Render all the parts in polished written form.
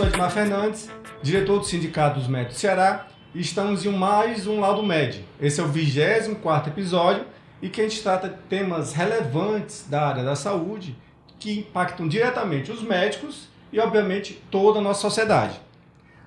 sou Edmar Fernandes, diretor do Sindicato dos Médicos do Ceará, e estamos em mais um Laudo Med. Esse é o 24º episódio e que a gente trata de temas relevantes da área da saúde que impactam diretamente os médicos e, obviamente, toda a nossa sociedade.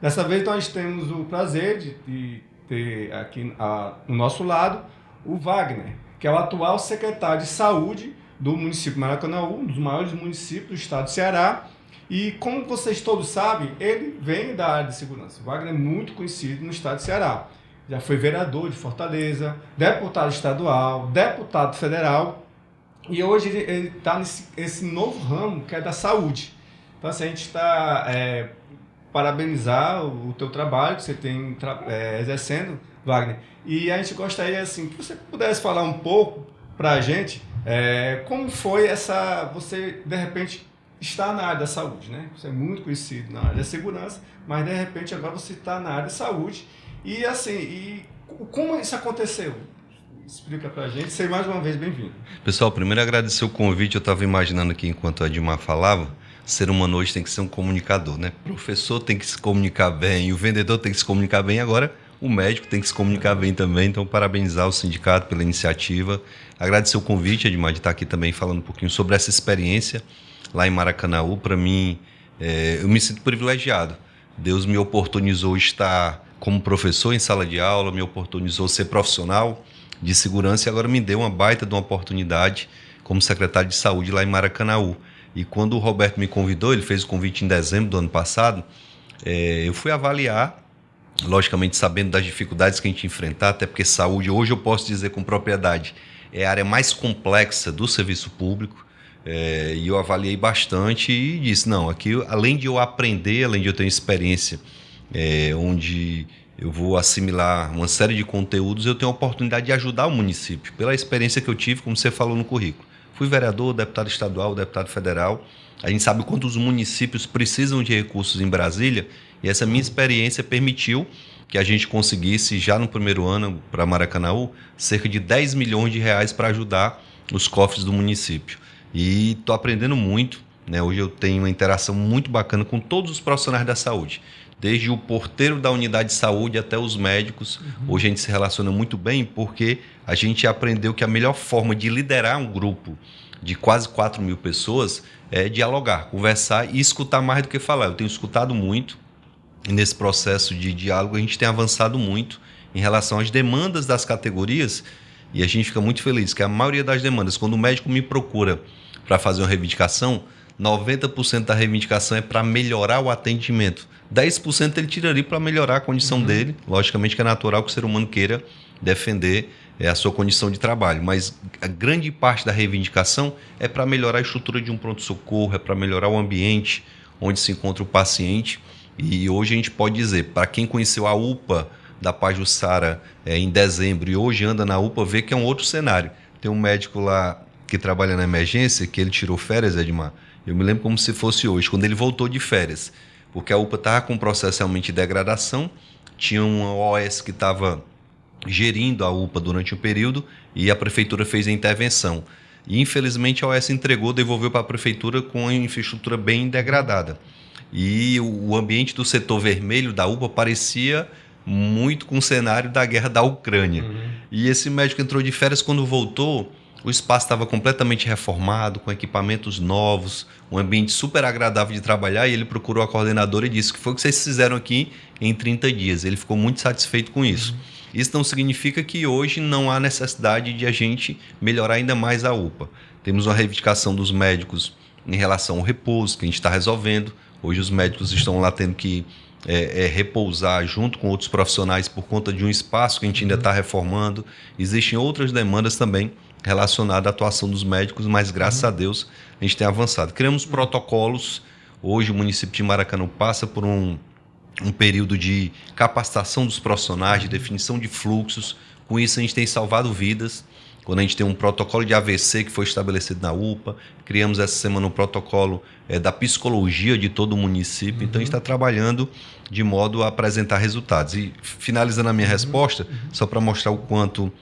Dessa vez nós temos o prazer de ter aqui ao nosso lado o Wagner, que é o atual secretário de Saúde do município de Maracanaú, um dos maiores municípios do estado do Ceará. E como vocês todos sabem, ele vem da área de segurança. O Wagner é muito conhecido no estado do Ceará. Já foi vereador de Fortaleza, deputado estadual, deputado federal. E hoje ele está nesse novo ramo que é da saúde. Então assim, a gente está parabenizar o teu trabalho que você tem exercendo, Wagner. E a gente gostaria assim, que você pudesse falar um pouco para a gente como foi você de repente está na área da saúde, né? Você é muito conhecido na área da segurança, mas de repente agora você está na área da saúde. E assim, como isso aconteceu? Explica pra gente. Seja mais uma vez bem-vindo. Pessoal, primeiro agradecer o convite. Eu estava imaginando aqui enquanto a Edmar falava, ser humano hoje tem que ser um comunicador, né? O professor tem que se comunicar bem, o vendedor tem que se comunicar bem, agora o médico tem que se comunicar bem também. Então, parabenizar o sindicato pela iniciativa. Agradecer o convite, Edmar, de estar aqui também falando um pouquinho sobre essa experiência lá em Maracanaú. Para mim, eu me sinto privilegiado. Deus me oportunizou estar como professor em sala de aula, me oportunizou ser profissional de segurança e agora me deu uma baita de uma oportunidade como secretário de saúde lá em Maracanaú. E quando o Roberto me convidou, ele fez o convite em dezembro do ano passado, eu fui avaliar, logicamente sabendo das dificuldades que a gente enfrentar, até porque saúde, hoje eu posso dizer com propriedade, é a área mais complexa do serviço público. E eu avaliei bastante e disse, não, aqui além de eu aprender, além de eu ter uma experiência onde eu vou assimilar uma série de conteúdos, eu tenho a oportunidade de ajudar o município, pela experiência que eu tive, como você falou no currículo. Fui vereador, deputado estadual, deputado federal. A gente sabe quantos municípios precisam de recursos em Brasília e essa minha experiência permitiu que a gente conseguisse, já no primeiro ano, para Maracanaú, cerca de 10 milhões de reais para ajudar os cofres do município. E estou aprendendo muito, né? Hoje eu tenho uma interação muito bacana com todos os profissionais da saúde, desde o porteiro da unidade de saúde até os médicos. Hoje a gente se relaciona muito bem porque a gente aprendeu que a melhor forma de liderar um grupo de quase 4 mil pessoas é dialogar, conversar e escutar mais do que falar. Eu tenho escutado muito e nesse processo de diálogo a gente tem avançado muito em relação às demandas das categorias e a gente fica muito feliz que a maioria das demandas, quando o médico me procura para fazer uma reivindicação, 90% da reivindicação é para melhorar o atendimento. 10% ele tiraria para melhorar a condição dele. Logicamente que é natural que o ser humano queira defender a sua condição de trabalho, mas a grande parte da reivindicação é para melhorar a estrutura de um pronto-socorro, é para melhorar o ambiente onde se encontra o paciente. E hoje a gente pode dizer, para quem conheceu a UPA da Pajuçara em dezembro e hoje anda na UPA, vê que é um outro cenário. Tem um médico lá que trabalha na emergência, que ele tirou férias, Edmar. Eu me lembro como se fosse hoje, quando ele voltou de férias, porque a UPA estava com um processo realmente de degradação, tinha uma OS que estava gerindo a UPA durante o período e a prefeitura fez a intervenção. E infelizmente a OS entregou, devolveu para a prefeitura com a infraestrutura bem degradada. E o ambiente do setor vermelho da UPA parecia muito com o cenário da guerra da Ucrânia. E esse médico entrou de férias, quando voltou, o espaço estava completamente reformado, com equipamentos novos, um ambiente super agradável de trabalhar, e ele procurou a coordenadora e disse que foi o que vocês fizeram aqui em 30 dias. Ele ficou muito satisfeito com isso. Isso não significa que hoje não há necessidade de a gente melhorar ainda mais a UPA. Temos uma reivindicação dos médicos em relação ao repouso, que a gente está resolvendo. Hoje os médicos estão lá tendo que repousar junto com outros profissionais por conta de um espaço que a gente ainda está reformando. Existem outras demandas também relacionada à atuação dos médicos, mas graças a Deus a gente tem avançado. Criamos protocolos. Hoje o município de Maracanaú passa por um período de capacitação dos profissionais, de definição de fluxos. Com isso a gente tem salvado vidas. Quando a gente tem um protocolo de AVC que foi estabelecido na UPA, criamos essa semana um protocolo da psicologia de todo o município. Então a gente está trabalhando de modo a apresentar resultados. E finalizando a minha resposta, só para mostrar o quanto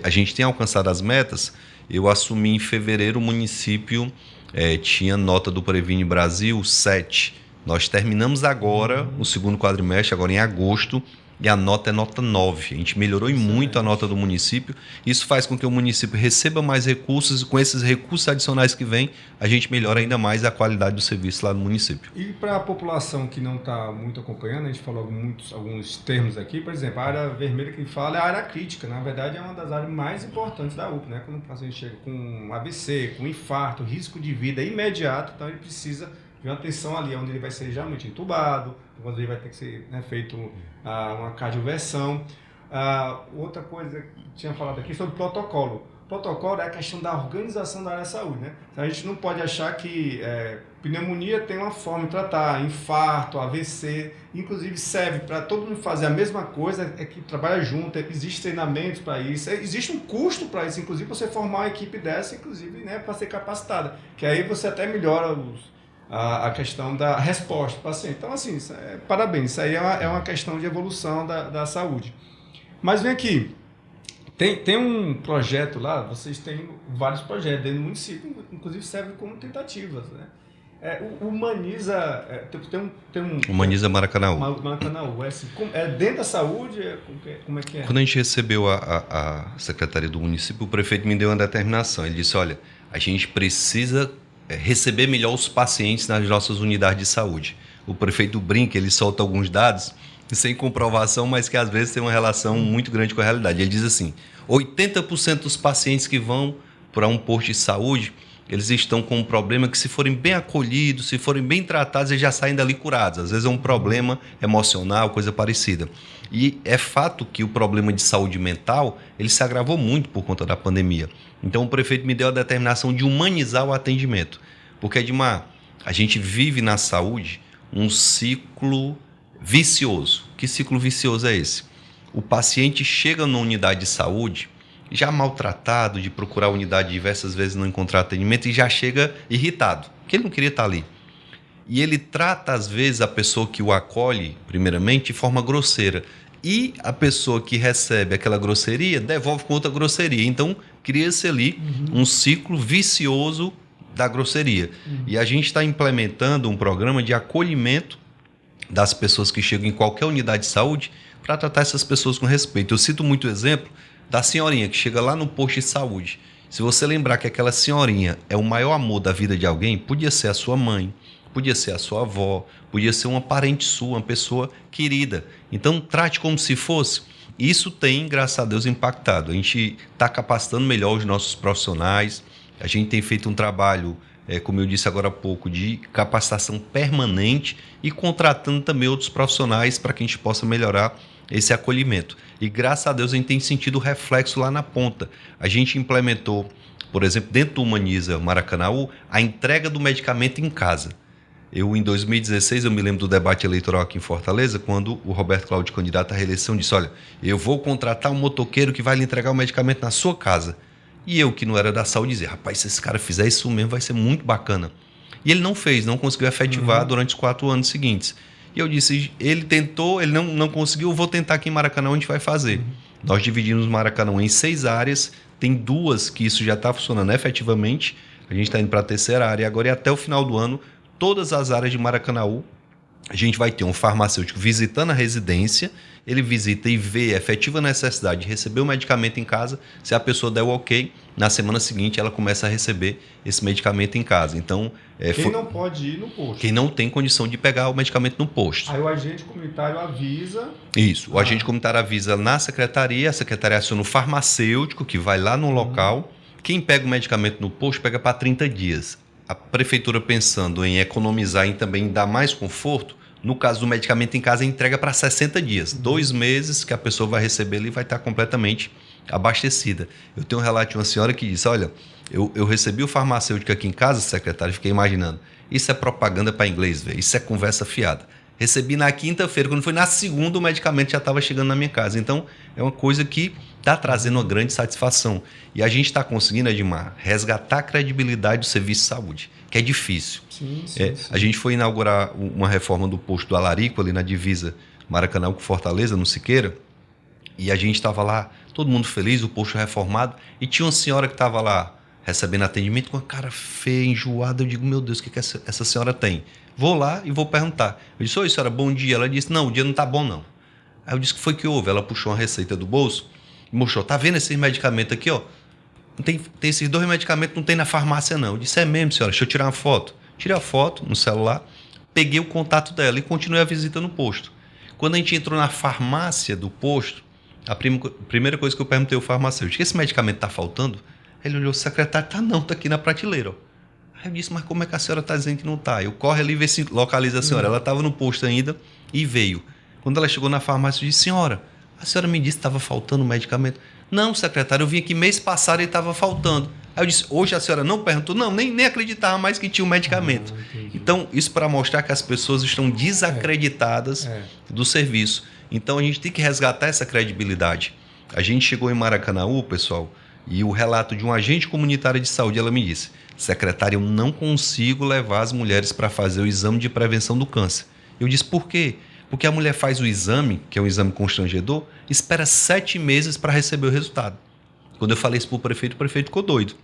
a gente tem alcançado as metas, eu assumi em fevereiro, o município tinha nota do Previne Brasil 7, Nós terminamos agora o segundo quadrimestre, agora em agosto, e a nota é nota 9. A gente melhorou muito a nota do município. Isso faz com que o município receba mais recursos e com esses recursos adicionais que vêm, a gente melhora ainda mais a qualidade do serviço lá no município. E para a população que não está muito acompanhando, a gente falou alguns termos aqui, por exemplo, a área vermelha que fala é a área crítica. Na verdade, é uma das áreas mais importantes da UPA, né? Quando o paciente chega com AVC, com infarto, risco de vida imediato, então ele precisa de uma atenção ali, onde ele vai ser geralmente entubado, quando ele vai ter que ser, né, feito uma cardioversão. Outra coisa que tinha falado aqui sobre protocolo. Protocolo é a questão da organização da área da saúde, né? A gente não pode achar que pneumonia tem uma forma de tratar, infarto, AVC, inclusive serve para todo mundo fazer a mesma coisa, é que trabalha junto, existem treinamentos para isso, existe um custo para isso, inclusive você formar uma equipe dessa, inclusive, né, para ser capacitada, que aí você até melhora a questão da resposta do paciente. Então, assim, parabéns, isso aí é uma questão de evolução da saúde. Mas vem aqui, tem um projeto lá, vocês têm vários projetos dentro do município, inclusive serve como tentativas, né? O Humaniza, tem um... Humaniza Maracanaú. Maracanaú, é dentro da saúde? Como é que é? Quando a gente recebeu a Secretaria do Município, o prefeito me deu uma determinação. Ele disse, olha, a gente precisa receber melhor os pacientes nas nossas unidades de saúde. O prefeito brinca, ele solta alguns dados sem comprovação, mas que às vezes tem uma relação muito grande com a realidade. Ele diz assim, 80% dos pacientes que vão para um posto de saúde, eles estão com um problema que, se forem bem acolhidos, se forem bem tratados, eles já saem dali curados. Às vezes é um problema emocional, coisa parecida. E é fato que o problema de saúde mental, ele se agravou muito por conta da pandemia. Então o prefeito me deu a determinação de humanizar o atendimento. Porque, Edmar, a gente vive na saúde um ciclo vicioso. Que ciclo vicioso é esse? O paciente chega numa unidade de saúde já maltratado, de procurar a unidade diversas vezes e não encontrar atendimento, e já chega irritado, porque ele não queria estar ali. E ele trata, às vezes, a pessoa que o acolhe, primeiramente, de forma grosseira. E a pessoa que recebe aquela grosseria devolve com outra grosseria. Então, cria-se ali um ciclo vicioso da grosseria. E a gente está implementando um programa de acolhimento das pessoas que chegam em qualquer unidade de saúde para tratar essas pessoas com respeito. Eu cito muito o exemplo da senhorinha que chega lá no posto de saúde. Se você lembrar que aquela senhorinha é o maior amor da vida de alguém, podia ser a sua mãe, podia ser a sua avó, podia ser uma parente sua, uma pessoa querida. Então, trate como se fosse. Isso tem, graças a Deus, impactado. A gente está capacitando melhor os nossos profissionais. A gente tem feito um trabalho, como eu disse agora há pouco, de capacitação permanente e contratando também outros profissionais para que a gente possa melhorar esse acolhimento. E, graças a Deus, a gente tem sentido o reflexo lá na ponta. A gente implementou, por exemplo, dentro do Humaniza Maracanaú, a entrega do medicamento em casa. Em 2016, eu me lembro do debate eleitoral aqui em Fortaleza, quando o Roberto Cláudio, candidato à reeleição, disse, olha, eu vou contratar um motoqueiro que vai lhe entregar o medicamento na sua casa. E eu, que não era da saúde, dizia, rapaz, se esse cara fizer isso mesmo, vai ser muito bacana. E ele não fez, não conseguiu efetivar durante os 4 anos seguintes. E eu disse, ele tentou, ele não conseguiu, eu vou tentar aqui em Maracanã, a gente vai fazer. Nós dividimos Maracanã em 6 áreas, tem 2 que isso já está funcionando efetivamente, a gente está indo para a 3ª área agora, e até o final do ano, todas as áreas de Maracanaú, a gente vai ter um farmacêutico visitando a residência, ele visita e vê a efetiva necessidade de receber o medicamento em casa. Se a pessoa der o ok, na semana seguinte ela começa a receber esse medicamento em casa. Então, quem não pode ir no posto? Quem não tem condição de pegar o medicamento no posto. Aí o agente comunitário avisa... Isso, o agente comunitário avisa na secretaria, a secretaria aciona o farmacêutico, que vai lá no local. Quem pega o medicamento no posto, pega para 30 dias. A prefeitura, pensando em economizar e também dar mais conforto, no caso do medicamento em casa, entrega para 60 dias. 2 meses que a pessoa vai receber ali vai estar completamente abastecida. Eu tenho um relato de uma senhora que disse, olha, eu recebi o farmacêutico aqui em casa, secretário, e fiquei imaginando, isso é propaganda para inglês, velho, isso é conversa fiada. Recebi na quinta-feira, quando foi na segunda, o medicamento já estava chegando na minha casa. Então, é uma coisa que está trazendo uma grande satisfação. E a gente está conseguindo, Edmar, resgatar a credibilidade do serviço de saúde, que é difícil. Sim. A gente foi inaugurar uma reforma do posto do Alarico, ali na divisa Maracanã com Fortaleza, no Siqueira, e a gente estava lá, todo mundo feliz, o posto reformado, e tinha uma senhora que estava lá recebendo atendimento com a cara feia, enjoada. Eu digo, meu Deus, o que essa senhora tem? Vou lá e vou perguntar. Eu disse, oi senhora, bom dia. Ela disse, não, o dia não tá bom não. Aí eu disse, o que foi que houve? Ela puxou uma receita do bolso e mostrou, tá vendo esses medicamentos aqui, ó? Não tem esses 2 medicamentos, não tem na farmácia não. Eu disse, é mesmo senhora, deixa eu tirar uma foto. Tirei a foto no celular, peguei o contato dela e continuei a visita no posto. Quando a gente entrou na farmácia do posto, a primeira coisa que eu perguntei ao farmacêutico, esse medicamento tá faltando? Ele olhou, secretário, tá aqui na prateleira, ó. Aí eu disse, mas como é que a senhora está dizendo que não está? Eu corro ali e ver se localiza a senhora. Ela estava no posto ainda e veio. Quando ela chegou na farmácia, eu disse, senhora, a senhora me disse que estava faltando medicamento. Não, secretário, eu vim aqui mês passado e estava faltando. Aí eu disse, hoje a senhora não perguntou? Não, nem acreditava mais que tinha um medicamento. Então, isso para mostrar que as pessoas estão desacreditadas do serviço. Então, a gente tem que resgatar essa credibilidade. A gente chegou em Maracanaú, pessoal, e o relato de um agente comunitário de saúde, ela me disse, secretário, eu não consigo levar as mulheres para fazer o exame de prevenção do câncer. Eu disse, por quê? Porque a mulher faz o exame, que é um exame constrangedor, espera 7 meses para receber o resultado. Quando eu falei isso para o prefeito ficou doido.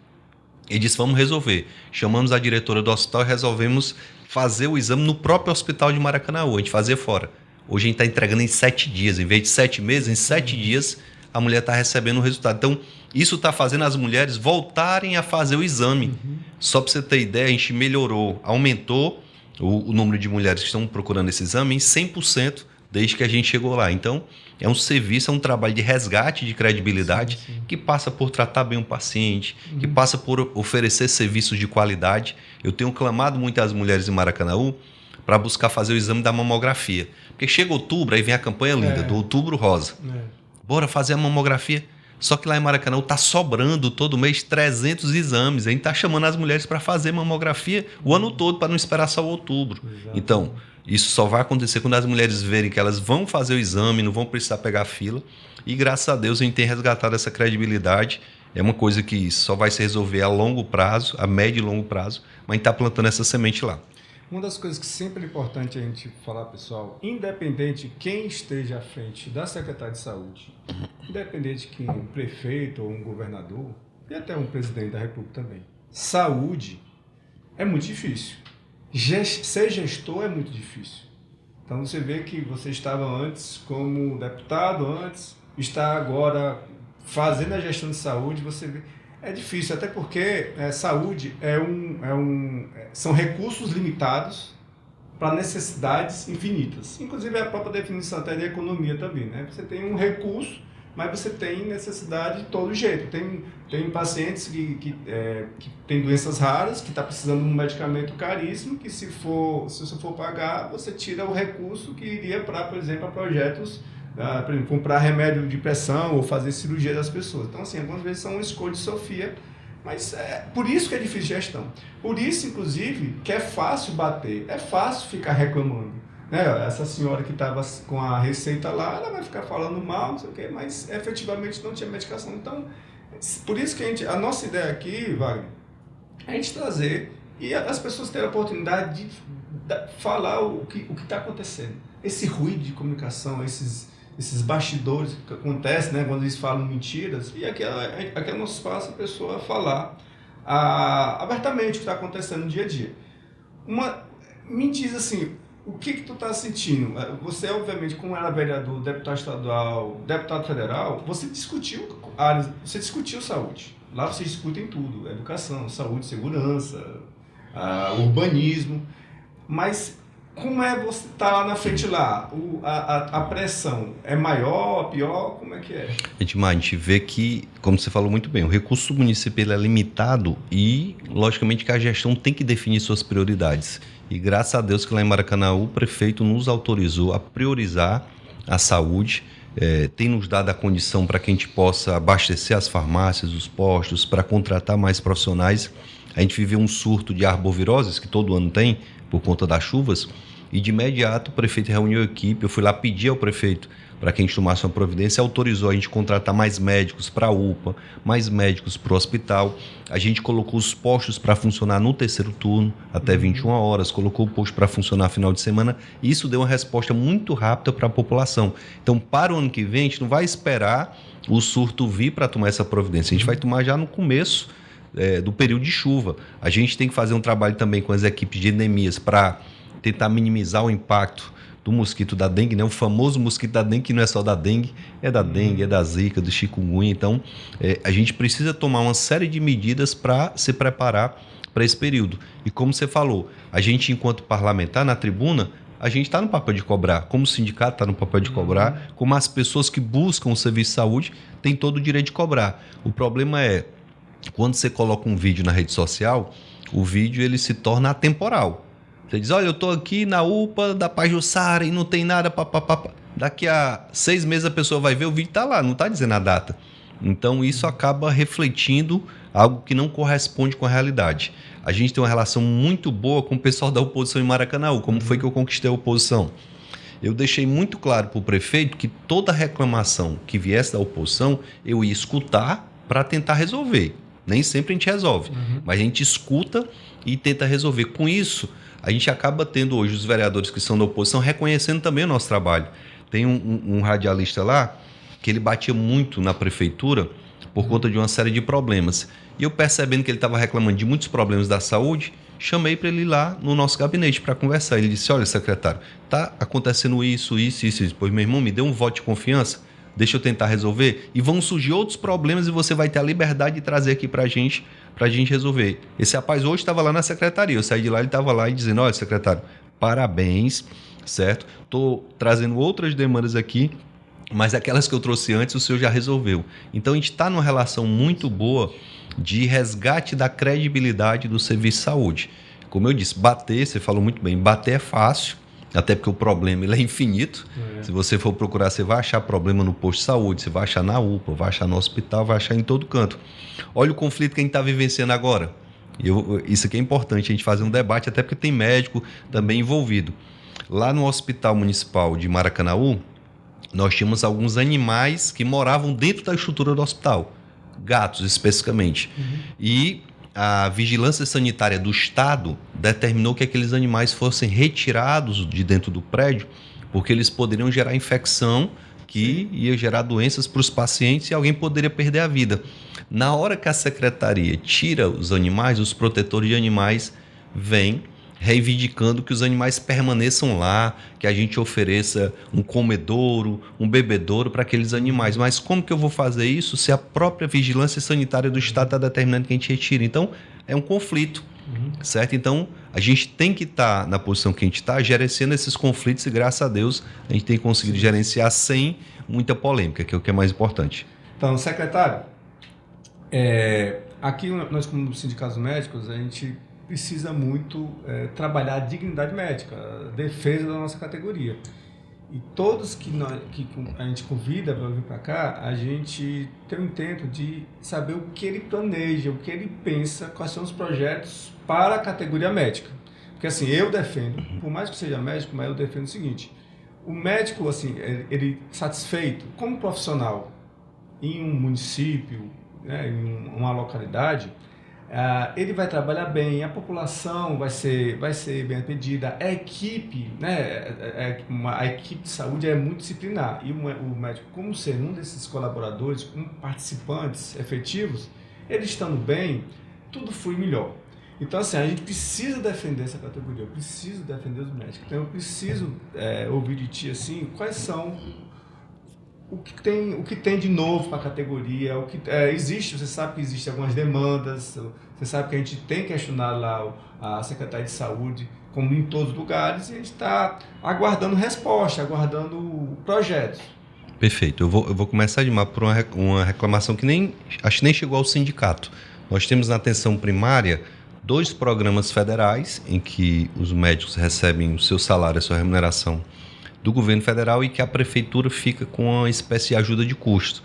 Ele disse, vamos resolver. Chamamos a diretora do hospital e resolvemos fazer o exame no próprio hospital de Maracanaú. A gente fazia fora. Hoje a gente está entregando em 7 dias. Em vez de 7 meses, em 7 dias a mulher está recebendo o resultado. Então, isso está fazendo as mulheres voltarem a fazer o exame. Só para você ter ideia, a gente melhorou, aumentou o número de mulheres que estão procurando esse exame em 100% desde que a gente chegou lá. Então, é um serviço, é um trabalho de resgate de credibilidade que passa por tratar bem o paciente, que passa por oferecer serviços de qualidade. Eu tenho clamado muito às mulheres em Maracanaú para buscar fazer o exame da mamografia. Porque chega outubro, aí vem a campanha linda, do Outubro Rosa. Bora fazer a mamografia. Só que lá em Maracanaú está sobrando todo mês 300 exames. A gente está chamando as mulheres para fazer mamografia o ano todo, para não esperar só o outubro. Exatamente. Então, isso só vai acontecer quando as mulheres verem que elas vão fazer o exame, não vão precisar pegar fila. E graças a Deus a gente tem resgatado essa credibilidade. É uma coisa que só vai se resolver a longo prazo, a médio e longo prazo, mas a gente está plantando essa semente lá. Uma das coisas que sempre é importante a gente falar, pessoal, independente de quem esteja à frente da Secretaria de Saúde, independente de quem, um prefeito ou um governador, e até um presidente da República também, saúde é muito difícil. Ser gestor é muito difícil. Então você vê que você estava antes como deputado, está agora fazendo a gestão de saúde, você vê... É difícil, até porque saúde são recursos limitados para necessidades infinitas. Inclusive é a própria definição até de economia também, né? Você tem um recurso, mas você tem necessidade de todo jeito. Tem pacientes que têm doenças raras, que estão precisando de um medicamento caríssimo, que se você for pagar, você tira o recurso que iria para, por exemplo, para projetos, por exemplo, comprar remédio de pressão ou fazer cirurgia das pessoas. Então, assim, algumas vezes são uma escolha de Sofia, mas por isso que é difícil gestão. Por isso, inclusive, que é fácil bater, é fácil ficar reclamando. Né? Essa senhora que estava com a receita lá, ela vai ficar falando mal, não sei o quê, mas efetivamente não tinha medicação. Então, por isso que a nossa ideia aqui, Wagner, é a gente trazer e as pessoas terem a oportunidade de falar o que está acontecendo. Esse ruído de comunicação, esses bastidores que acontecem, né, quando eles falam mentiras, e aqui é o nosso espaço a pessoa falar abertamente o que está acontecendo no dia a dia. Me diz assim, o que tu está sentindo? Você, obviamente, como era vereador, deputado estadual, deputado federal, você discutiu saúde. Lá vocês discutem tudo, educação, saúde, segurança, urbanismo, mas... Como é você estar lá na frente lá? A pressão é maior, pior? Como é que é? Edmar, a gente vê que, como você falou muito bem, o recurso municipal é limitado e, logicamente, que a gestão tem que definir suas prioridades. E graças a Deus que lá em Maracanaú o prefeito nos autorizou a priorizar a saúde, tem nos dado a condição para que a gente possa abastecer as farmácias, os postos, para contratar mais profissionais. A gente viveu um surto de arboviroses, que todo ano tem, por conta das chuvas, e de imediato o prefeito reuniu a equipe, eu fui lá pedir ao prefeito para que a gente tomasse uma providência, autorizou a gente contratar mais médicos para a UPA, mais médicos para o hospital, a gente colocou os postos para funcionar no terceiro turno, até 21 horas, colocou o posto para funcionar final de semana, e isso deu uma resposta muito rápida para a população. Então, para o ano que vem, a gente não vai esperar o surto vir para tomar essa providência, a gente vai tomar já no começo do período de chuva. A gente tem que fazer um trabalho também com as equipes de endemias para tentar minimizar o impacto do mosquito da dengue, né? O famoso mosquito da dengue, que não é só da dengue, é da zika, do chikungunya. Então, a gente precisa tomar uma série de medidas para se preparar para esse período. E como você falou, a gente, enquanto parlamentar, na tribuna, a gente está no papel de cobrar. Como o sindicato está no papel de cobrar, como as pessoas que buscam o serviço de saúde têm todo o direito de cobrar. O problema é, quando você coloca um vídeo na rede social, o vídeo ele se torna atemporal. Você diz, olha, eu estou aqui na UPA da Pajuçara e não tem nada, papapá. Daqui a 6 meses a pessoa vai ver, o vídeo está lá, não está dizendo a data. Então isso acaba refletindo algo que não corresponde com a realidade. A gente tem uma relação muito boa com o pessoal da oposição em Maracanaú. Como foi que eu conquistei a oposição? Eu deixei muito claro para o prefeito que toda reclamação que viesse da oposição, eu ia escutar para tentar resolver. Nem sempre a gente resolve, mas a gente escuta e tenta resolver. Com isso, a gente acaba tendo hoje os vereadores que são da oposição reconhecendo também o nosso trabalho. Tem um radialista lá que ele batia muito na prefeitura por conta de uma série de problemas. E eu, percebendo que ele estava reclamando de muitos problemas da saúde, chamei para ele ir lá no nosso gabinete para conversar. Ele disse, olha, secretário, está acontecendo isso. Pois, meu irmão, me dê um voto de confiança, deixa eu tentar resolver, e vão surgir outros problemas e você vai ter a liberdade de trazer aqui para a gente resolver. Esse rapaz hoje estava lá na secretaria, eu saí de lá, ele estava lá e dizendo, olha, secretário, parabéns, certo? Estou trazendo outras demandas aqui, mas aquelas que eu trouxe antes o senhor já resolveu. Então a gente está numa relação muito boa de resgate da credibilidade do serviço de saúde. Como eu disse, bater, você falou muito bem, bater é fácil, até porque o problema ele é infinito. Se você for procurar, você vai achar problema no posto de saúde, você vai achar na UPA, vai achar no hospital, vai achar em todo canto. Olha o conflito que a gente está vivenciando agora. Isso aqui é importante, a gente fazer um debate, até porque tem médico também envolvido. Lá no Hospital Municipal de Maracanaú, nós tínhamos alguns animais que moravam dentro da estrutura do hospital, gatos especificamente. E a Vigilância Sanitária do Estado determinou que aqueles animais fossem retirados de dentro do prédio, porque eles poderiam gerar infecção que ia gerar doenças para os pacientes e alguém poderia perder a vida. Na hora que a secretaria tira os animais, os protetores de animais vêm reivindicando que os animais permaneçam lá, que a gente ofereça um comedouro, um bebedouro para aqueles animais. Mas como que eu vou fazer isso se a própria Vigilância Sanitária do Estado está determinando que a gente retire? Então, é um conflito, certo? Então, a gente tem que estar na posição que a gente está, gerenciando esses conflitos e, graças a Deus, a gente tem conseguido gerenciar sem muita polêmica, que é o que é mais importante. Então, secretário, aqui nós, como sindicatos médicos, a gente precisa muito trabalhar a dignidade médica, a defesa da nossa categoria. E todos que a gente convida para vir para cá, a gente tem o intento de saber o que ele planeja, o que ele pensa, quais são os projetos para a categoria médica. Porque assim, eu defendo, por mais que seja médico, mas eu defendo o seguinte, o médico, assim, ele satisfeito como profissional em um município, né, em uma localidade, ele vai trabalhar bem, a população vai ser bem atendida, a equipe, né, a equipe de saúde é multidisciplinar e o médico, como ser um desses colaboradores, como participantes efetivos, eles estando bem, tudo flui melhor. Então, assim, a gente precisa defender essa categoria, eu preciso defender os médicos, então eu preciso ouvir de ti, assim, quais são o que tem de novo para a categoria, existe, você sabe que existem algumas demandas, você sabe que a gente tem questionado lá a Secretaria de Saúde, como em todos os lugares, e a gente está aguardando resposta, aguardando projetos. Perfeito. Eu vou começar, Edmar, por uma reclamação que acho que nem chegou ao sindicato. Nós temos na atenção primária 2 programas federais em que os médicos recebem o seu salário, a sua remuneração do governo federal e que a prefeitura fica com uma espécie de ajuda de custo.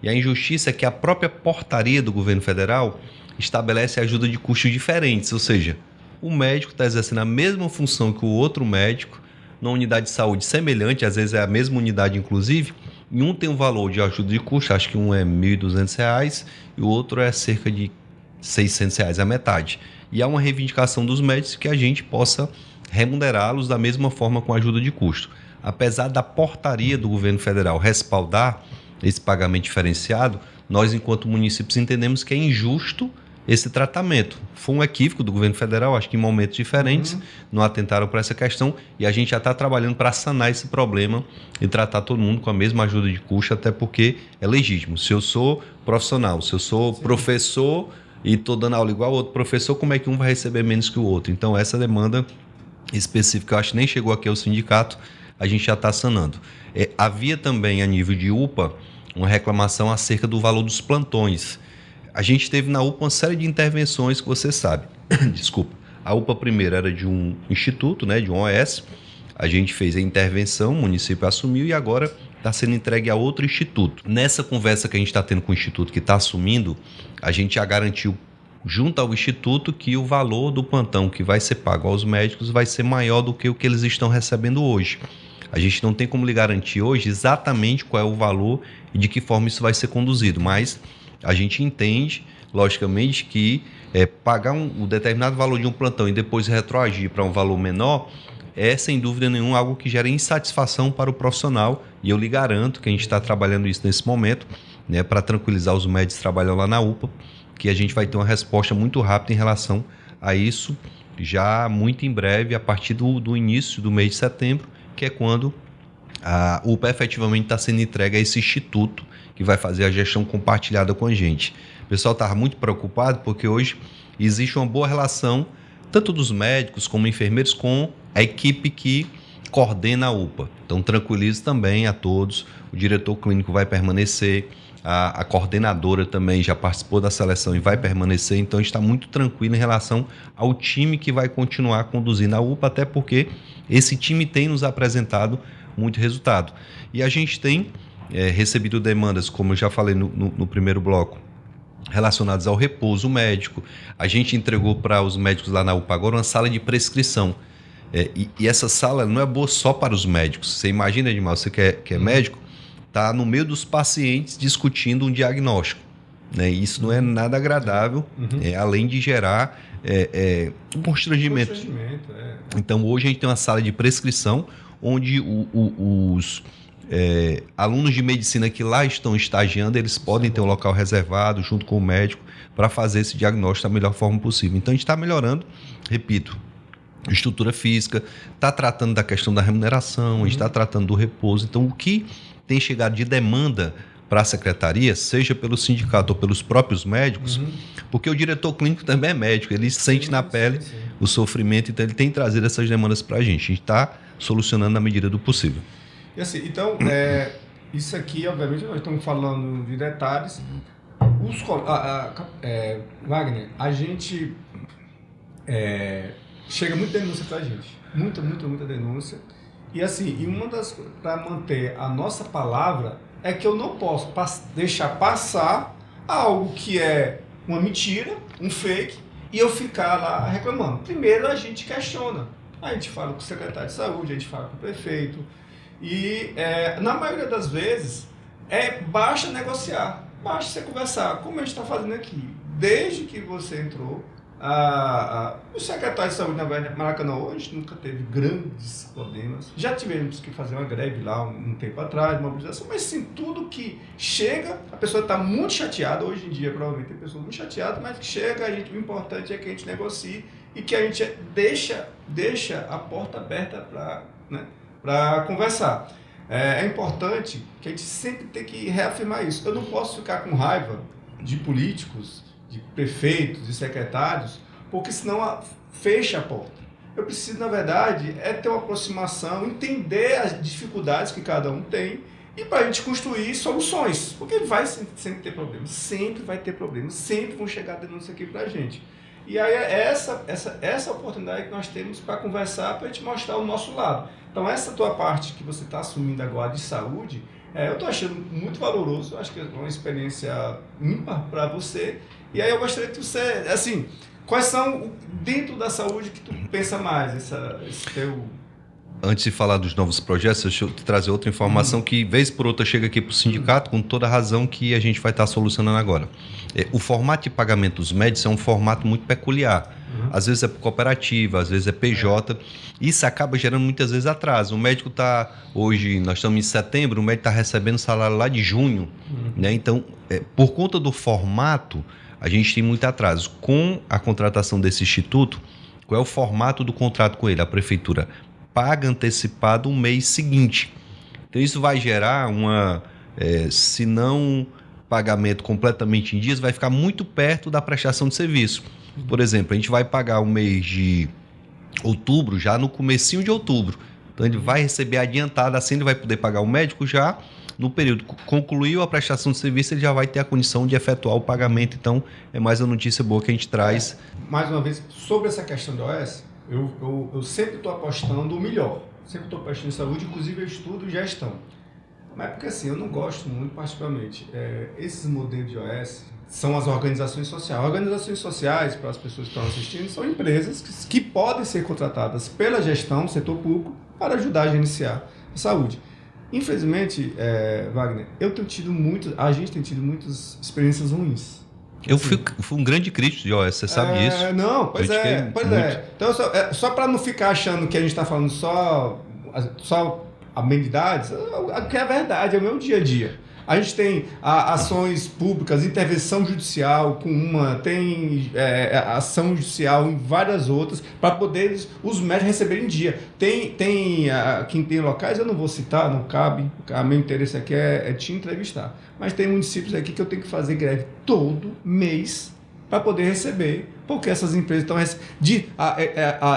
E a injustiça é que a própria portaria do governo federal estabelece ajuda de custos diferentes, ou seja, o médico está exercendo a mesma função que o outro médico numa unidade de saúde semelhante, às vezes é a mesma unidade inclusive, e um tem um valor de ajuda de custo, acho que um é R$ 1.200 e o outro é cerca de R$ 600, a metade. E há uma reivindicação dos médicos que a gente possa remunerá-los da mesma forma com ajuda de custo. Apesar da portaria do governo federal respaldar esse pagamento diferenciado, nós, enquanto municípios, entendemos que é injusto esse tratamento. Foi um equívoco do governo federal, acho que em momentos diferentes não atentaram para essa questão, e a gente já está trabalhando para sanar esse problema e tratar todo mundo com a mesma ajuda de custo, até porque é legítimo. Se eu sou profissional, se eu sou professor e estou dando aula igual ao outro professor, como é que um vai receber menos que o outro? Então, essa demanda específica, eu acho que nem chegou aqui ao sindicato, a gente já está sanando. Havia também, a nível de UPA, uma reclamação acerca do valor dos plantões. A gente teve na UPA uma série de intervenções que você sabe. Desculpa. A UPA primeiro era de um instituto, né, de um OS. A gente fez a intervenção, o município assumiu e agora está sendo entregue a outro instituto. Nessa conversa que a gente está tendo com o instituto que está assumindo, a gente já garantiu junto ao instituto que o valor do plantão que vai ser pago aos médicos vai ser maior do que o que eles estão recebendo hoje. A gente não tem como lhe garantir hoje exatamente qual é o valor e de que forma isso vai ser conduzido, mas a gente entende, logicamente, que pagar um determinado valor de um plantão e depois retroagir para um valor menor é, sem dúvida nenhuma, algo que gera insatisfação para o profissional, e eu lhe garanto que a gente está trabalhando isso nesse momento, né, para tranquilizar os médicos que trabalham lá na UPA, que a gente vai ter uma resposta muito rápida em relação a isso, já muito em breve, a partir do início do mês de setembro, que é quando a UPA efetivamente está sendo entregue a esse instituto que vai fazer a gestão compartilhada com a gente. O pessoal estava muito preocupado porque hoje existe uma boa relação, tanto dos médicos como enfermeiros, com a equipe que coordena a UPA. Então, tranquilizo também a todos, o diretor clínico vai permanecer, a coordenadora também já participou da seleção e vai permanecer, então está muito tranquilo em relação ao time que vai continuar conduzindo a UPA, até porque esse time tem nos apresentado muito resultado. E a gente tem recebido demandas, como eu já falei no primeiro bloco, relacionadas ao repouso médico. A gente entregou para os médicos lá na UPA agora uma sala de prescrição. E essa sala não é boa só para os médicos. Você imagina, Edmar, você que é médico, está no meio dos pacientes discutindo um diagnóstico. Né? Isso não é nada agradável, além de gerar um constrangimento. Então, hoje a gente tem uma sala de prescrição onde os alunos de medicina que lá estão estagiando, eles podem ter um local reservado junto com o médico para fazer esse diagnóstico da melhor forma possível. Então, a gente está melhorando, repito, estrutura física, está tratando da questão da remuneração, a gente está tratando do repouso. Então, o que tem chegado de demanda para a secretaria, seja pelo sindicato ou pelos próprios médicos, porque o diretor clínico também é médico, ele sente na pele o sofrimento, então ele tem trazido essas demandas para a gente está solucionando na medida do possível. E assim, então, isso aqui, obviamente, nós estamos falando de detalhes. Wagner, a gente chega muita denúncia para a gente, muita denúncia. E assim, uma das para manter a nossa palavra é que eu não posso deixar passar algo que é uma mentira, um fake, e eu ficar lá reclamando. Primeiro a gente questiona, a gente fala com o secretário de saúde, a gente fala com o prefeito, e na maioria das vezes basta negociar, basta você conversar, como a gente está fazendo aqui. Desde que você entrou, o secretário de saúde na Maracanã hoje nunca teve grandes problemas. Já tivemos que fazer uma greve lá um tempo atrás, mobilização, mas sim, tudo que chega, a pessoa está muito chateada. Hoje em dia, provavelmente, tem pessoas muito chateadas, mas que chega, o importante é que a gente negocie e que a gente deixa a porta aberta para conversar. É importante que a gente sempre tem que reafirmar isso. Eu não posso ficar com raiva de políticos, de prefeitos, de secretários, porque senão fecha a porta. Eu preciso, na verdade, ter uma aproximação, entender as dificuldades que cada um tem e para a gente construir soluções, porque vai sempre ter problemas, sempre vai ter problemas, sempre vão chegar denúncias aqui para a gente. E aí é essa oportunidade que nós temos para conversar, para a gente mostrar o nosso lado. Então, essa tua parte que você está assumindo agora de saúde, eu estou achando muito valoroso, acho que é uma experiência ímpar para você. E aí eu gostaria que você, assim, quais são, dentro da saúde, que tu pensa mais, esse teu... Antes de falar dos novos projetos, deixa eu te trazer outra informação que, vez por outra, chega aqui para o sindicato, com toda a razão que a gente vai estar solucionando agora. O formato de pagamento dos médicos é um formato muito peculiar. Às vezes é cooperativa, às vezes é PJ. Isso acaba gerando muitas vezes atraso. O médico está, hoje, nós estamos em setembro, o médico está recebendo salário lá de junho. Né? Então, por conta do formato, a gente tem muito atraso. Com a contratação desse instituto, qual é o formato do contrato com ele? A prefeitura paga antecipado o mês seguinte. Então isso vai gerar se não pagamento completamente em dias, vai ficar muito perto da prestação de serviço. Por exemplo, a gente vai pagar o mês de outubro já no comecinho de outubro. Então ele vai receber adiantado, assim ele vai poder pagar o médico já no período. Concluiu a prestação de serviço, ele já vai ter a condição de efetuar o pagamento. Então é mais uma notícia boa que a gente traz. Mais uma vez, sobre essa questão do OS, eu sempre estou apostando o melhor. Sempre estou apostando em saúde, inclusive eu estudo gestão. Mas porque assim, eu não gosto muito particularmente. Esses modelos de OS são as organizações sociais. Organizações sociais, para as pessoas que estão assistindo, são empresas que podem ser contratadas pela gestão, setor público, para ajudar a gerenciar a saúde. Infelizmente, Wagner, a gente tem tido muitas experiências ruins. Eu fui um grande crítico de OS, você sabe disso. Não, pois é. Então, só para não ficar achando que a gente está falando só amenidades, o que é verdade, é o meu dia a dia. A gente tem ações públicas, intervenção judicial tem ação judicial em várias outras, para poder os médicos receberem em dia. Quem tem locais, eu não vou citar, não cabe, o meu interesse aqui é te entrevistar. Mas tem municípios aqui que eu tenho que fazer greve todo mês para poder receber, porque essas empresas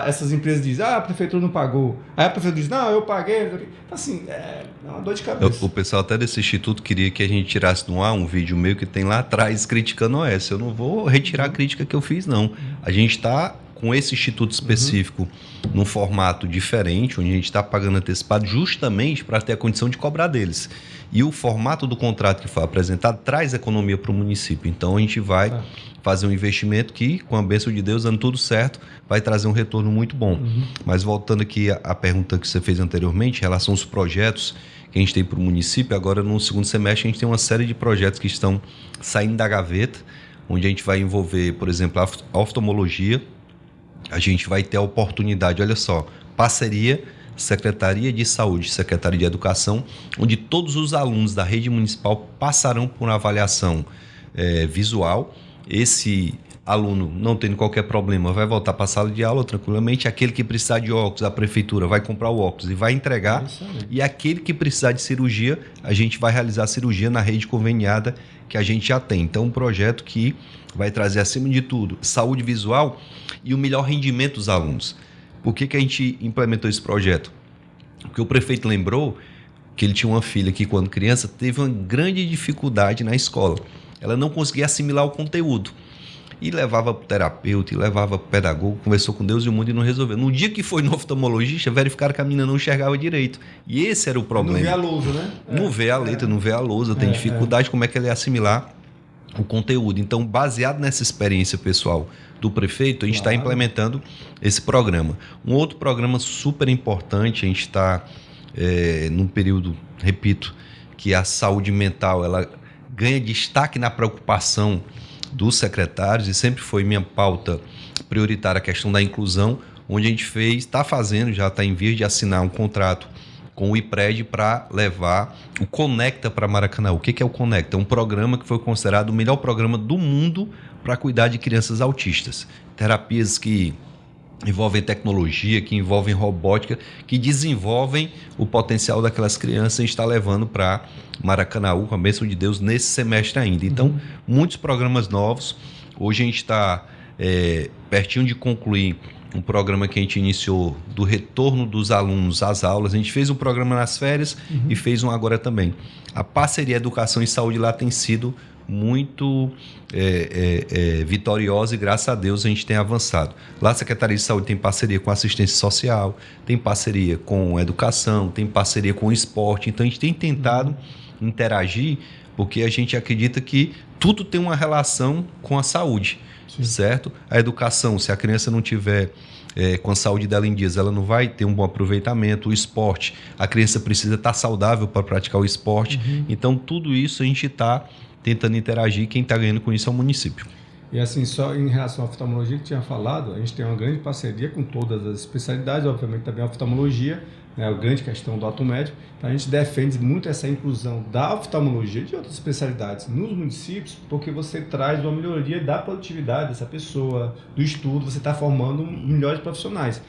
essas empresas dizem, a prefeitura não pagou. Aí a prefeitura diz, não, eu paguei. Então, assim, é uma dor de cabeça. O pessoal até desse instituto queria que a gente tirasse no ar um vídeo meu que tem lá atrás criticando o OS. Eu não vou retirar a crítica que eu fiz, não. A gente está com esse instituto específico num formato diferente, onde a gente está pagando antecipado justamente para ter a condição de cobrar deles. E o formato do contrato que foi apresentado traz economia para o município. Então a gente vai fazer um investimento que, com a bênção de Deus, dando tudo certo, vai trazer um retorno muito bom. Mas voltando aqui à pergunta que você fez anteriormente, em relação aos projetos que a gente tem para o município, agora no segundo semestre a gente tem uma série de projetos que estão saindo da gaveta, onde a gente vai envolver, por exemplo, a oftalmologia. A gente vai ter a oportunidade, olha só, parceria Secretaria de Saúde, Secretaria de Educação, onde todos os alunos da rede municipal passarão por uma avaliação visual. Esse aluno, não tendo qualquer problema, vai voltar para a sala de aula tranquilamente. Aquele que precisar de óculos, a prefeitura vai comprar o óculos e vai entregar. E aquele que precisar de cirurgia, a gente vai realizar a cirurgia na rede conveniada que a gente já tem. Então, um projeto que vai trazer, acima de tudo, saúde visual e o melhor rendimento dos alunos. Por que a gente implementou esse projeto? Porque o prefeito lembrou que ele tinha uma filha que, quando criança, teve uma grande dificuldade na escola. Ela não conseguia assimilar o conteúdo. E levava para o terapeuta, e levava para o pedagogo, conversou com Deus e o mundo e não resolveu. No dia que foi no oftalmologista, verificaram que a menina não enxergava direito. E esse era o problema. Não vê a lousa, né? Não vê a letra, não vê a lousa, tem dificuldade, como é que ela ia assimilar o conteúdo. Então, baseado nessa experiência pessoal do prefeito, a gente está implementando esse programa. Um outro programa super importante, a gente está num período, repito, que a saúde mental ela ganha destaque na preocupação dos secretários, e sempre foi minha pauta prioritária a questão da inclusão, onde a gente já está em vias de assinar um contrato com o IPRED para levar o Conecta para Maracanã. O que é o Conecta? É um programa que foi considerado o melhor programa do mundo para cuidar de crianças autistas. Terapias que envolvem tecnologia, que envolvem robótica, que desenvolvem o potencial daquelas crianças. A gente está levando para Maracanã, com a bênção de Deus, nesse semestre ainda. Então, muitos programas novos. Hoje a gente está pertinho de concluir um programa que a gente iniciou do retorno dos alunos às aulas. A gente fez um programa nas férias e fez um agora também. A parceria Educação e Saúde lá tem sido muito vitoriosa, e graças a Deus a gente tem avançado. Lá a Secretaria de Saúde tem parceria com a assistência social, tem parceria com a educação, tem parceria com o esporte. Então a gente tem tentado interagir, porque a gente acredita que tudo tem uma relação com a saúde. Sim. Certo? A educação, se a criança não tiver com a saúde dela em dias, ela não vai ter um bom aproveitamento. O esporte, a criança precisa estar saudável para praticar o esporte. Então, tudo isso a gente está tentando interagir, quem está ganhando com isso é o município. E assim, só em relação à oftalmologia que tinha falado, a gente tem uma grande parceria com todas as especialidades, obviamente também a oftalmologia, né, a grande questão do ato médico. Então, a gente defende muito essa inclusão da oftalmologia e de outras especialidades nos municípios, porque você traz uma melhoria da produtividade dessa pessoa, do estudo, você está formando melhores profissionais.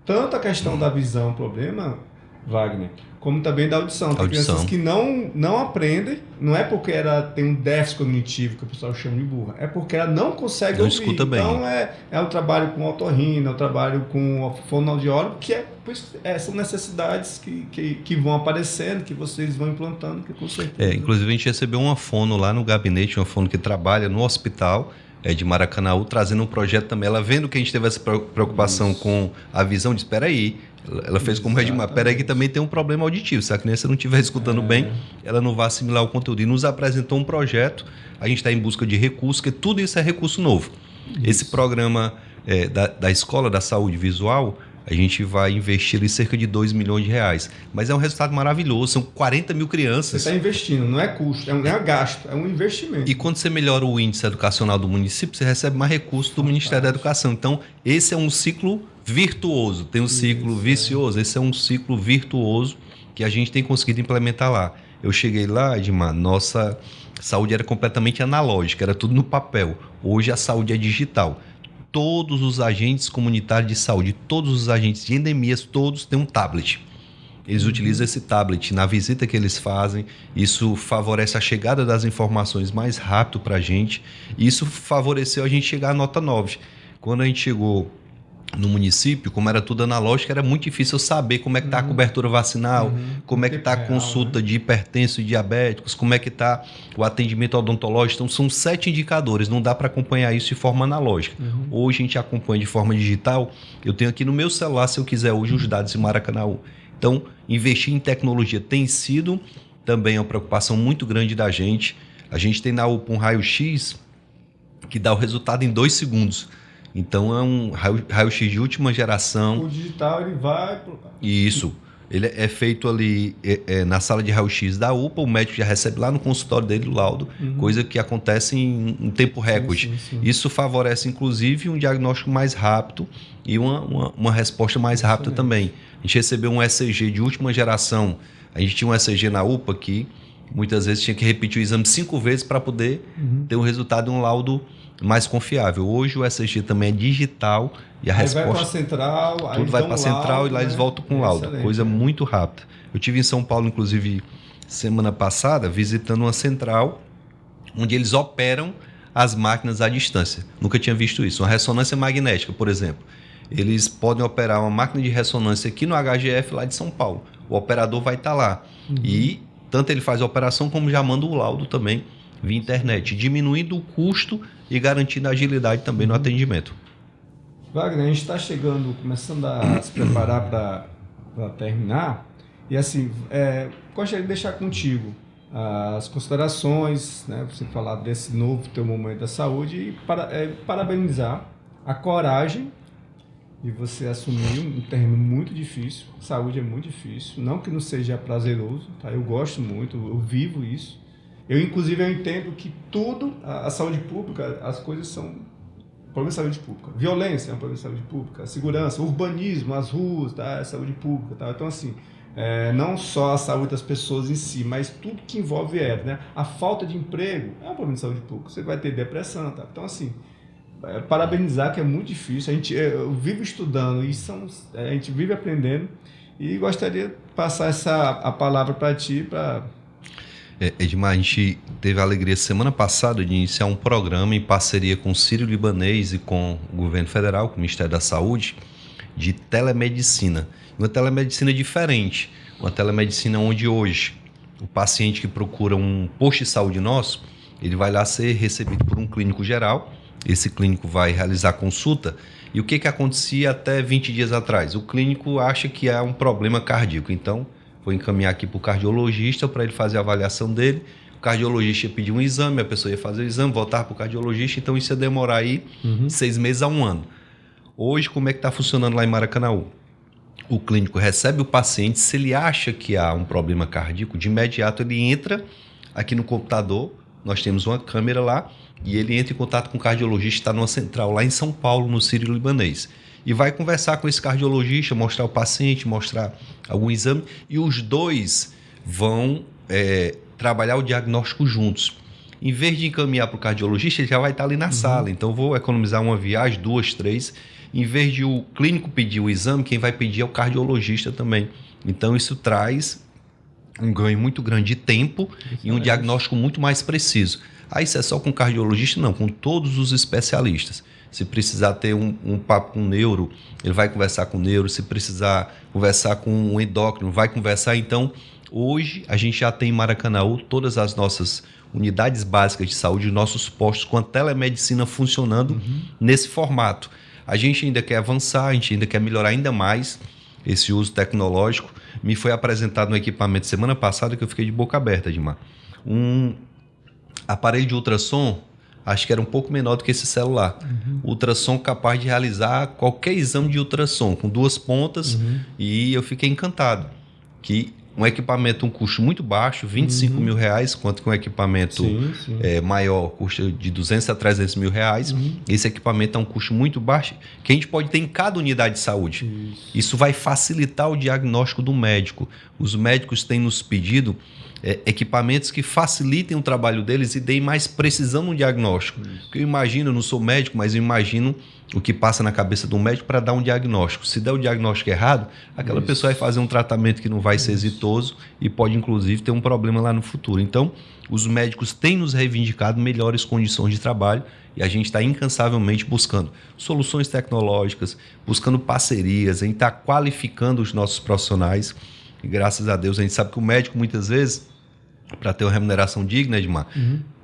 Tanto a questão da visão, problema, Wagner, como também da audição. Tem crianças que não aprendem, não é porque ela tem um déficit cognitivo, que o pessoal chama de burra, é porque ela não consegue não ouvir. Escuta bem. Então é o trabalho com otorrino, é o trabalho com fonoaudiólogo, que são necessidades que vão aparecendo, que vocês vão implantando, que com certeza. Inclusive a gente recebeu uma fono lá no gabinete, uma fono que trabalha no hospital de Maracanaú, trazendo um projeto também. Ela vendo que a gente teve essa preocupação com a visão, disse, espera aí. Ela fez como Edmar, peraí que também tem um problema auditivo, se a criança não estiver escutando bem, ela não vai assimilar o conteúdo. E nos apresentou um projeto, a gente está em busca de recursos, porque tudo isso é recurso novo. Esse programa da Escola da Saúde Visual, a gente vai investir ali cerca de 2 milhões de reais. Mas é um resultado maravilhoso, são 40 mil crianças. Você está investindo, não é custo, não é gasto, é um investimento. E quando você melhora o índice educacional do município, você recebe mais recursos do Ministério da Educação. Então, esse é um ciclo virtuoso, tem um ciclo vicioso, esse é um ciclo virtuoso que a gente tem conseguido implementar lá. Eu cheguei lá, Edmar, nossa saúde era completamente analógica, era tudo no papel. Hoje a saúde é digital. Todos os agentes comunitários de saúde, todos os agentes de endemias, todos têm um tablet. Eles utilizam esse tablet na visita que eles fazem, isso favorece a chegada das informações mais rápido para a gente, e isso favoreceu a gente chegar à nota 9. Quando a gente chegou no município, como era tudo analógico, era muito difícil eu saber como é que está a cobertura vacinal, como é que está a consulta de hipertensos e diabéticos, como é que está o atendimento odontológico. Então, são 7 indicadores, não dá para acompanhar isso de forma analógica. Hoje a gente acompanha de forma digital. Eu tenho aqui no meu celular, se eu quiser hoje, os dados de Maracanaú. Então, investir em tecnologia tem sido também uma preocupação muito grande da gente. A gente tem na UPA um raio-x que dá o resultado em 2 segundos. Então, é um raio-x de última geração. O digital, ele vai... Isso. Ele é feito ali na sala de raio-x da UPA, o médico já recebe lá no consultório dele o laudo, coisa que acontece em tempo recorde. Sim. Isso favorece, inclusive, um diagnóstico mais rápido e uma resposta mais rápida também. A gente recebeu um ECG de última geração. A gente tinha um ECG na UPA que muitas vezes tinha que repetir o exame 5 vezes para poder ter um resultado de um laudo mais confiável. Hoje o ECG também é digital e a resposta... vai para a central... Tudo vai para a central e lá eles voltam com o laudo. Coisa muito rápida. Eu estive em São Paulo, inclusive, semana passada, visitando uma central onde eles operam as máquinas à distância. Nunca tinha visto isso. Uma ressonância magnética, por exemplo. Eles podem operar uma máquina de ressonância aqui no HGF lá de São Paulo. O operador vai estar lá. E tanto ele faz a operação como já manda o laudo também via internet, diminuindo o custo e garantindo a agilidade também no atendimento. Wagner, a gente está começando a se preparar para terminar. E assim, gostaria de deixar contigo as considerações, né, você falar desse novo teu momento da saúde e parabenizar a coragem de você assumir um terreno muito difícil. Saúde é muito difícil, não que não seja prazeroso, tá? Eu gosto muito, eu vivo isso. Inclusive, eu entendo que tudo, a saúde pública, as coisas são problema de saúde pública. Violência é um problema de saúde pública. Segurança, urbanismo, as ruas, tá? É saúde pública. Tá? Então, assim, não só a saúde das pessoas em si, mas tudo que envolve ela. Né? A falta de emprego é um problema de saúde pública. Você vai ter depressão. Tá? Então, assim, parabenizar, que é muito difícil. Eu vivo estudando e a gente vive aprendendo. E gostaria de passar a palavra para ti, para... Edmar, a gente teve a alegria semana passada de iniciar um programa em parceria com o Sírio-Libanês e com o governo federal, com o Ministério da Saúde, de telemedicina. Uma telemedicina diferente, uma telemedicina onde hoje o paciente que procura um posto de saúde nosso, ele vai lá ser recebido por um clínico geral, esse clínico vai realizar consulta. E o que acontecia até 20 dias atrás? O clínico acha que é um problema cardíaco, então vou encaminhar aqui para o cardiologista para ele fazer a avaliação dele. O cardiologista ia pedir um exame, a pessoa ia fazer o exame, voltar para o cardiologista, então isso ia demorar aí 6 meses a 1 ano. Hoje, como é que está funcionando lá em Maracanaú? O clínico recebe o paciente, se ele acha que há um problema cardíaco, de imediato ele entra aqui no computador, nós temos uma câmera lá, e ele entra em contato com o cardiologista, está numa central lá em São Paulo, no Sírio-Libanês. e vai conversar com esse cardiologista, mostrar o paciente, mostrar algum exame, e os dois vão trabalhar o diagnóstico juntos. Em vez de encaminhar para o cardiologista, ele já vai estar ali na sala. Então, eu vou economizar uma viagem, 2, 3. Em vez de o clínico pedir o exame, quem vai pedir é o cardiologista também. Então, isso traz um ganho muito grande de tempo e um diagnóstico muito mais preciso. Aí, isso é só com o cardiologista? Não, com todos os especialistas. Se precisar ter um papo com o neuro, ele vai conversar com o neuro. Se precisar conversar com um endócrino, vai conversar. Então, hoje, a gente já tem em Maracanaú todas as nossas unidades básicas de saúde, nossos postos com a telemedicina funcionando nesse formato. A gente ainda quer avançar, a gente ainda quer melhorar ainda mais esse uso tecnológico. Me foi apresentado um equipamento semana passada que eu fiquei de boca aberta, Edmar. Um aparelho de ultrassom, acho que era um pouco menor do que esse celular. Ultrassom capaz de realizar qualquer exame de ultrassom, com 2 pontas, e eu fiquei encantado. Que um equipamento, um custo muito baixo, 25 mil reais, quanto que um equipamento maior custa de 200 a 300 mil reais. Esse equipamento é um custo muito baixo, que a gente pode ter em cada unidade de saúde. Isso vai facilitar o diagnóstico do médico. Os médicos têm nos pedido equipamentos que facilitem o trabalho deles e deem mais precisão no diagnóstico. Porque eu imagino, eu não sou médico, mas eu imagino o que passa na cabeça do médico para dar um diagnóstico. Se der o diagnóstico errado, aquela pessoa vai fazer um tratamento que não vai ser exitoso e pode, inclusive, ter um problema lá no futuro. Então, os médicos têm nos reivindicado melhores condições de trabalho e a gente está incansavelmente buscando soluções tecnológicas, buscando parcerias, a gente está qualificando os nossos profissionais e, graças a Deus, a gente sabe que o médico, muitas vezes, para ter uma remuneração digna, Edmar,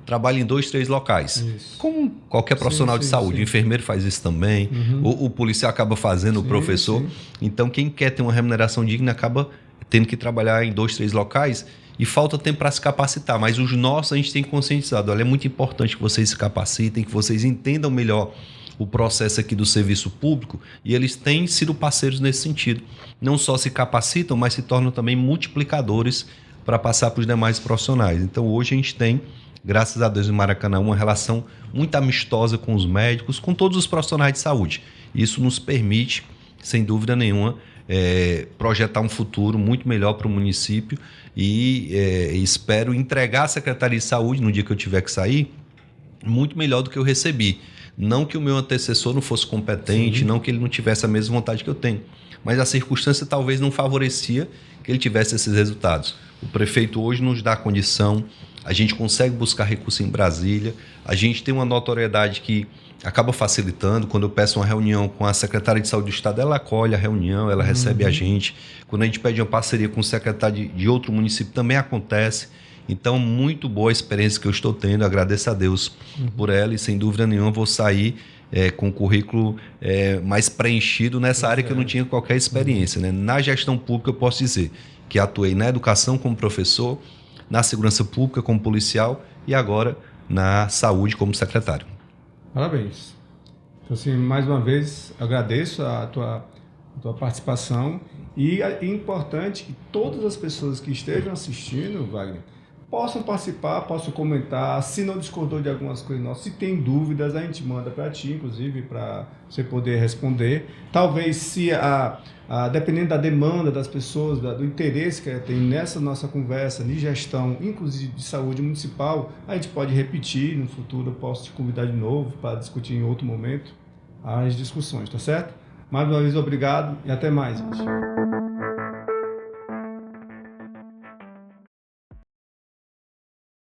trabalha em 2, 3 locais. Isso. Como qualquer profissional de saúde. O enfermeiro faz isso também. O policial acaba fazendo, o professor. Então, quem quer ter uma remuneração digna acaba tendo que trabalhar em 2, 3 locais e falta tempo para se capacitar. Mas os nossos a gente tem conscientizado. Olha, é muito importante que vocês se capacitem, que vocês entendam melhor o processo aqui do serviço público, e eles têm sido parceiros nesse sentido. Não só se capacitam, mas se tornam também multiplicadores para passar para os demais profissionais. Então, hoje a gente tem, graças a Deus, em Maracanã, uma relação muito amistosa com os médicos, com todos os profissionais de saúde. Isso nos permite, sem dúvida nenhuma, projetar um futuro muito melhor para o município e espero entregar a Secretaria de Saúde, no dia que eu tiver que sair, muito melhor do que eu recebi. Não que o meu antecessor não fosse competente, não que ele não tivesse a mesma vontade que eu tenho, mas a circunstância talvez não favorecia que ele tivesse esses resultados. O prefeito hoje nos dá condição, a gente consegue buscar recurso em Brasília, a gente tem uma notoriedade que acaba facilitando. Quando eu peço uma reunião com a secretária de saúde do estado, ela acolhe a reunião, ela recebe a gente. Quando a gente pede uma parceria com o secretário de outro município, também acontece. Então, muito boa a experiência que eu estou tendo, agradeço a Deus por ela e, sem dúvida nenhuma, vou sair com o currículo mais preenchido nessa área que eu não tinha qualquer experiência. Né? Na gestão pública, eu posso dizer que atuei na educação como professor, na segurança pública como policial e agora na saúde como secretário. Parabéns. Então, assim, mais uma vez, agradeço a tua participação e é importante que todas as pessoas que estejam assistindo, Wagner, possam participar, possam comentar, se não discordou de algumas coisas nossas, se tem dúvidas, a gente manda para ti, inclusive, para você poder responder. Talvez, se dependendo da demanda das pessoas, do interesse que tem nessa nossa conversa de gestão, inclusive de saúde municipal, a gente pode repetir, no futuro eu posso te convidar de novo para discutir em outro momento as discussões, tá certo? Mais uma vez, obrigado e até mais, gente.